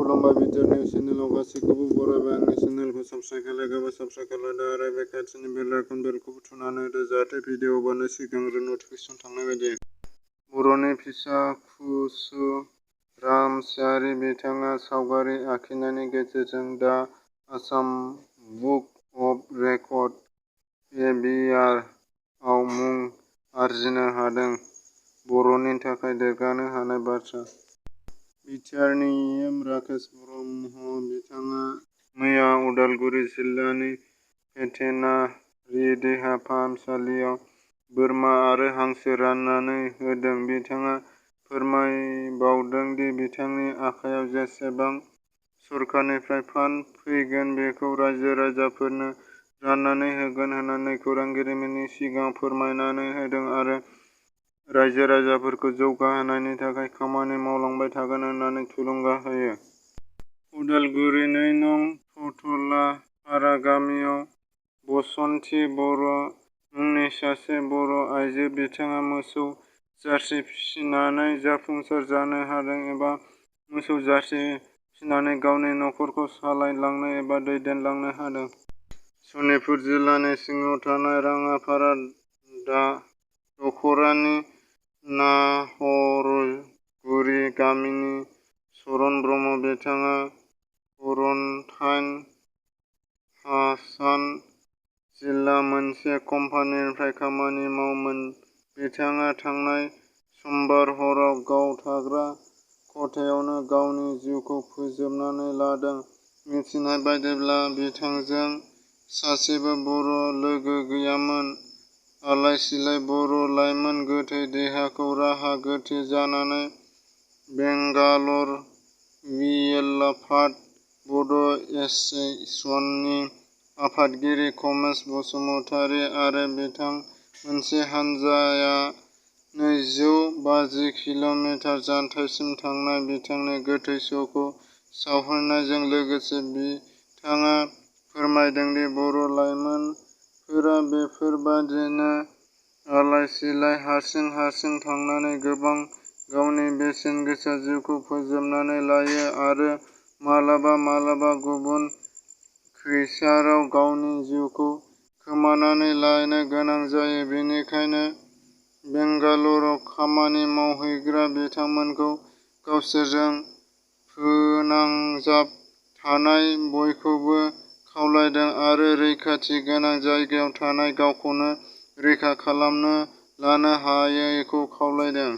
खुलुमबाय video news चेनेलाव गासैखौबो बरायबाय। आंनि चेनेलखौ साबस्क्राइब खालामोबा साबस्क्राइब खालामदो आरो बे खाथिनि बेल आइकन बेलखौबो थुनानै होदो जाहाथे भिडिअ हगारनाय सिगांग्रो नटिफिकेसन थांनाय बायदि। बर'नि फिसा खुसु रामसियारि बिथाङा सावगारि आखिनायनि गेजेरजों दा Assam book of record (ABR) आव मुं आरजिनो हादों। बर'नि थाखाय देरगानो हानाय बाथ्रा। बिटिआरनि एम राकेश ब्रह्म बिथाङा मैया उदालगुरि जिल्लानि भेटेनारि देहा फाहामसालियाव बोरमा आरो हांसो राननानै होदों। बिथाङा फोरमायबावदों दि बिथांनि आखायाव जेसेबां सरकारनिफ्राय फान्ड फैगोन बेखौ रायजो-राजाफोरनो राननानै होगोन होननानै खौरांगिरिफोरनि सिगाङाव फोरमायनानै होदों आरो रायजो-राजाफोरखौ जौगाहोनायनि थाखाय खामानि मावलांबाय थागोन होननानै थुलुंगा होयो। उदालगुरि 2 नं. फथलापारा गामियाव बसन्ती बर' मुंनि सासे बर' आइजो। बिथाङा मोसौ जार्सि फिसिनानै जाफुंसार जानो हादों एबा मोसौ जार्सि फिसिनानै गावनि नखरखौ सालायलांनो एबा दैदेनलांनो हादों। सनितपुर जिल्लानि सिङाव थानाय राङापारा दख'रानि नाहरगुरि गामिनि चरण ब्रह्म बिथाङा करन्टाइन हासान जिल्ला मोनसे कम्पानिनिफ्राय खामानि मावोमोन। बिथाङा थांनाय समबार हराव गाव थाग्रा खथायावनो गावनि जिउखौ फोजोबनानै लादों। मिथिनाय बायदिब्ला बिथांजों सासेबो बर' लोगो गैयामोन। आलाय-सिलाय बर' लाइमोन गोथै देहाखौ राहा गोथे जानानै बेंगालर विएलफेयार बड एस'सिएशननि आफादगिरि कमलेश बसुमतारी आरो बिथां मोनसे हानजाया 250 किल'मिटार जानथायसिम थांना बिथांनि गोथै सह'खौ सावहैनायजों लोगोसे बिथाङा फोरमायदों दि बर' लाइमोनफोरा बेफोरबादिनो आलाय-सिलाय हारसिं थांनानै गोबां गावनि बेसेनगोसा जिउखौ फोजोबनानै लायो आरो माब्लाबा गुबुन खैसाराव गावनि जिउखौ खोमानानै लानो गोनां जायो। बेनिखायनो बेंगालराव खामानि मावहैग्रा बिथांमोनखौ गावसोरजों फोनांजाब थानाय बयखौबो खावलायदों आरो रैखाथि गोनां जायगायाव थानानै गावखौनो रैखा खालामना लानो हायैखौ खावलायदों।